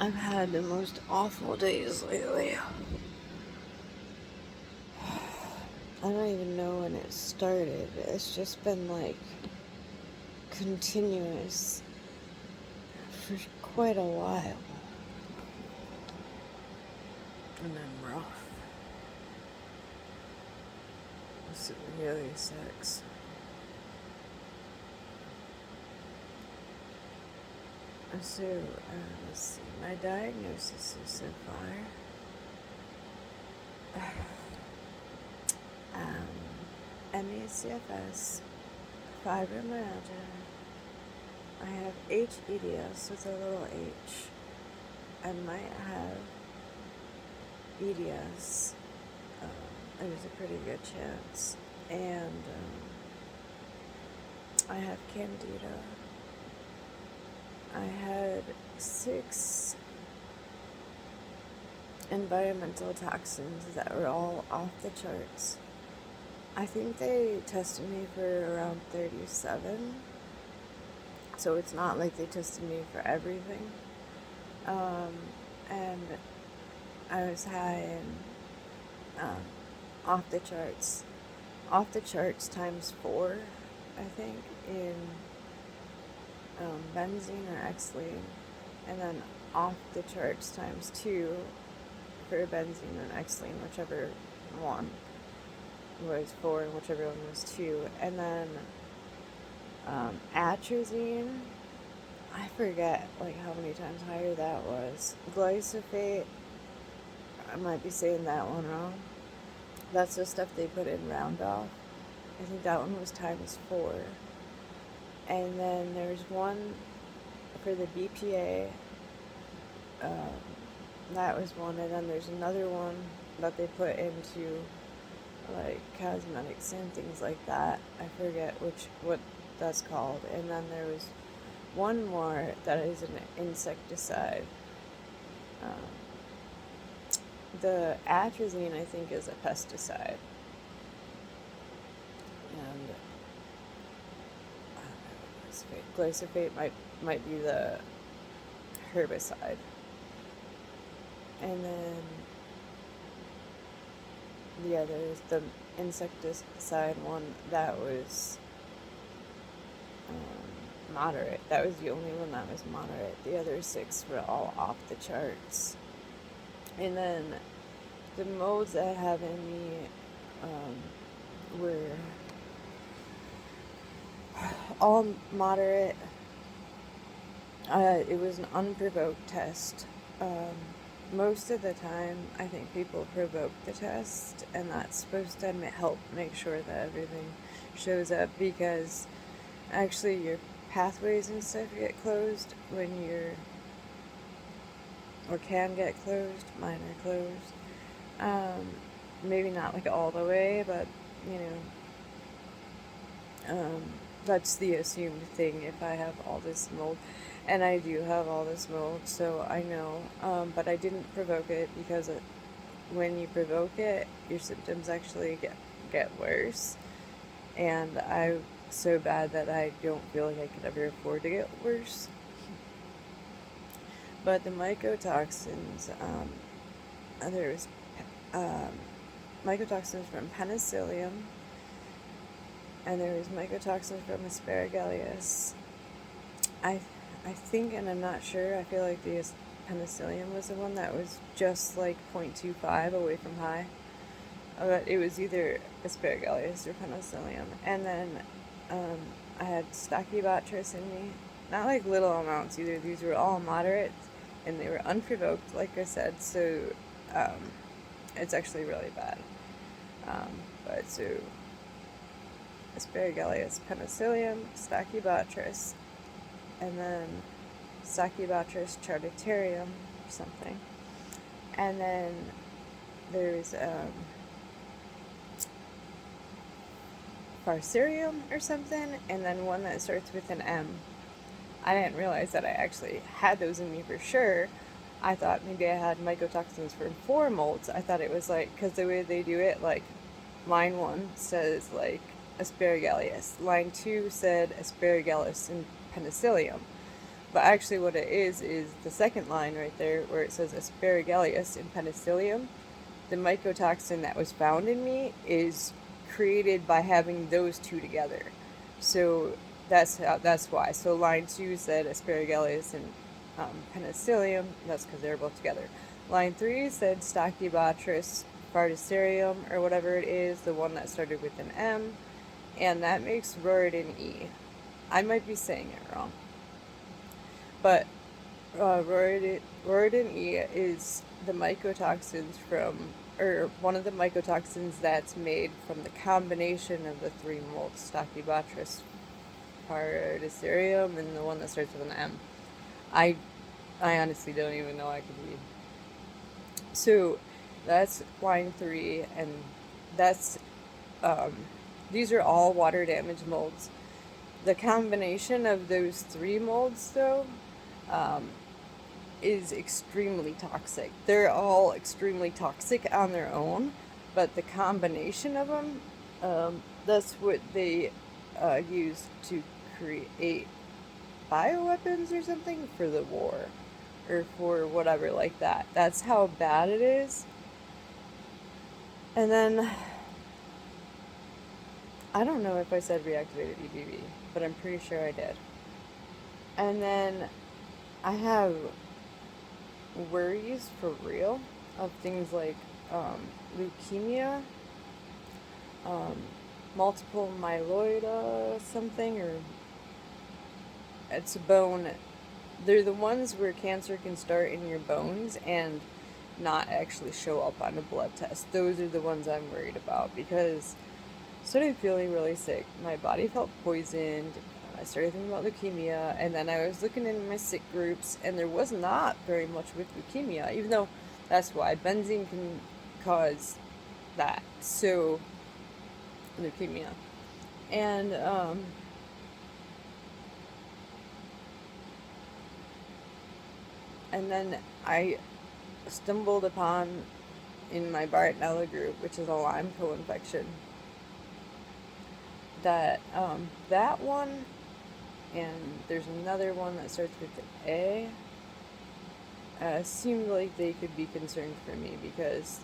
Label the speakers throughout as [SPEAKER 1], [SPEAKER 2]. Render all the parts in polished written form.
[SPEAKER 1] I've had the most awful days lately. I don't even know when it started. It's just been like continuous for quite a while. And then rough. This really sucks. So, let's see. My diagnosis is so far. MECFS, fibromyalgia. I have h-EDS with a little h. I might have EDS. There's a pretty good chance. And I have candida. I had 6 environmental toxins that were all off the charts. I think they tested me for around 37. So it's not like they tested me for everything. And I was high and off the charts. Off the charts times 4, I think, in benzene or xylene. And then off the charts times 2 for benzene and xylene, whichever one was 4 and whichever one was 2. And then atrazine, I forget like how many times higher that was. Glyphosate, I might be saying that one wrong. That's the stuff they put in Roundoff. I think that one was times 4. And then there's one for the BPA. That was one. And then there's another one that they put into like cosmetics and things like that. I forget what that's called. And then there was one more that is an insecticide. The atrazine, I think, is a pesticide. And glyphosate might be the herbicide. And then the other is the insecticide one that was moderate. That was the only one that was moderate. The other 6 were all off the charts. And then the molds that I have in me were all moderate. It was an unprovoked test. Most of the time, I think people provoke the test, and that's supposed to help make sure that everything shows up, because actually your pathways and stuff get closed when or can get closed. Mine are closed. Maybe not like all the way, but that's the assumed thing if I have all this mold. And I do have all this mold, so I know. But I didn't provoke it because when you provoke it, your symptoms actually get worse. And I'm so bad that I don't feel like I could ever afford to get worse. But the mycotoxins, there's mycotoxins from penicillium, and there was mycotoxins from asparagus. I think, and I'm not sure, I feel like the penicillium was the one that was just like 0.25 away from high. But it was either asparagus or penicillium. And then I had stachybotrys in me. Not like little amounts either. These were all moderate, and they were unprovoked, like I said. So it's actually really bad. But so asparagus, penicillium, stachybotrys, and then Stachybotrys charcuterium or something. And then there's Farcerium or something, and then one that starts with an M. I didn't realize that I actually had those in me for sure. I thought maybe I had mycotoxins from 4 molds. I thought it was like, because the way they do it, like line 1 says like asparagus, line 2 said asparagus and penicillium. But actually, what it is the second line right there where it says asparagus in penicillium. The mycotoxin that was found in me is created by having those two together. So that's why. So line 2 said asparagus and penicillium. That's because they're both together. Line 3 said Stachybotrys farticerium, or whatever it is, the one that started with an M, and that makes Roridin E. I might be saying it wrong, but Roridin E is the mycotoxins from, or one of the mycotoxins that's made from the combination of the three molds, Stachybotrys farticerium and the one that starts with an M. I honestly don't even know I could read. So that's line 3, and that's these are all water damage molds. The combination of those 3 molds, though, is extremely toxic. They're all extremely toxic on their own, but the combination of them, that's what they use to create bioweapons or something for the war, or for whatever like that. That's how bad it is. And then, I don't know if I said reactivated EBV, but I'm pretty sure I did. And then I have worries for real of things like leukemia, multiple myeloma something, or it's a bone. They're the ones where cancer can start in your bones and not actually show up on a blood test. Those are the ones I'm worried about, because I started feeling really sick. My body felt poisoned. I started thinking about leukemia, and then I was looking in my sick groups, and there was not very much with leukemia, even though that's why benzene can cause that. So, leukemia. And, and then I stumbled upon in my Bartonella group, which is a Lyme co-infection, that that one, and there's another one that starts with an A, seemed like they could be concerned for me, because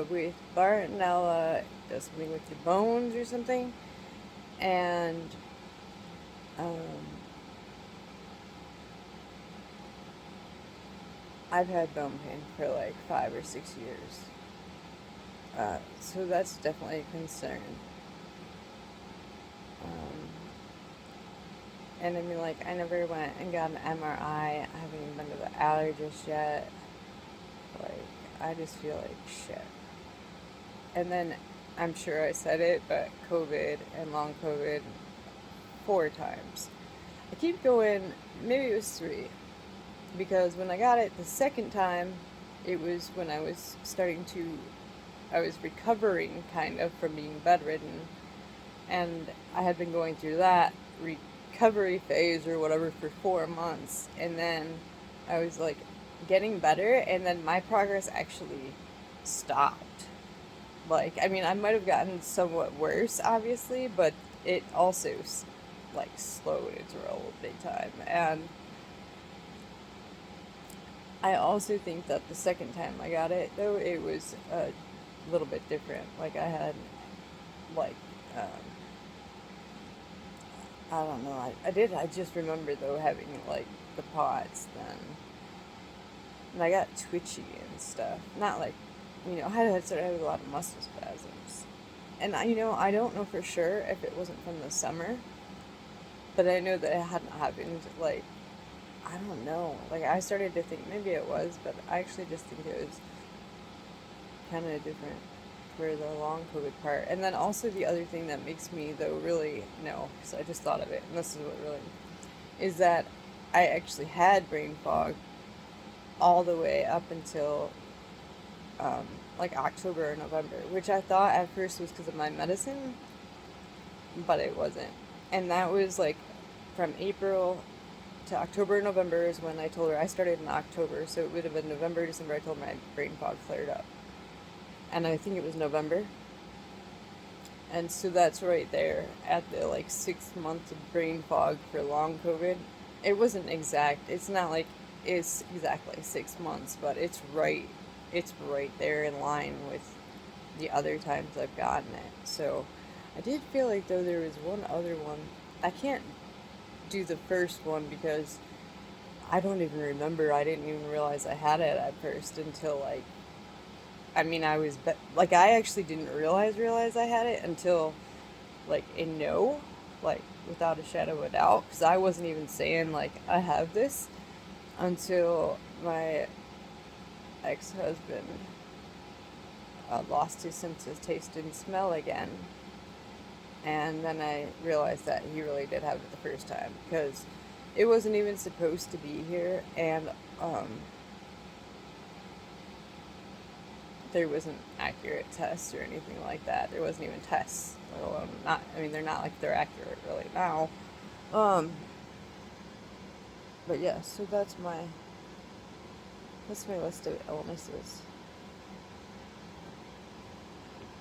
[SPEAKER 1] with Bartonella, it does something with your bones or something, and I've had bone pain for like 5 or 6 years. So that's definitely a concern. And I mean, like, I never went and got an MRI. I haven't even been to the allergist yet. Like, I just feel like shit. And then, I'm sure I said it, but COVID and long COVID 4 times. I keep going, maybe it was 3. Because when I got it the second time, it was when I was recovering kind of from being bedridden. And I had been going through that recovery phase or whatever for 4 months. And then I was like getting better, and then my progress actually stopped. Like, I mean, I might have gotten somewhat worse, obviously, but it also like slowed its roll big time. And I also think that the second time I got it, though, it was a little bit different. Like, I had, like, I don't know, I just remember, though, having, like, the POTS then. And I got twitchy and stuff. Not like, I had started having a lot of muscle spasms. And, I don't know for sure if it wasn't from the summer, but I know that it hadn't happened, like, I don't know. Like, I started to think maybe it was, but I actually just think it was kind of different for the long COVID part. And then also the other thing that makes me, though, really know, because I just thought of it, and this is what really, is that I actually had brain fog all the way up until, like, October or November, which I thought at first was because of my medicine, but it wasn't. And that was, like, from April to October, November is when I told her. I started in October, so it would have been November, December. I told her my brain fog flared up, and I think it was November. And so that's right there at the like 6 months of brain fog for long COVID. it wasn't exact. It's not like it's exactly 6 months, but it's right there in line with the other times I've gotten it. So I did feel like though there was one other one. I can't do the first one because I don't even remember. I didn't even realize I had it at first until like I mean like I actually didn't realize I had it until like a no, like without a shadow of a doubt, because I wasn't even saying like I have this until my ex-husband lost his sense of taste and smell again, and then I realized that he really did have it the first time because it wasn't even supposed to be here, and there wasn't accurate tests or anything like that. There wasn't even tests, let alone not. I mean, they're not like they're accurate really now. Um, but yeah, so that's my list of illnesses.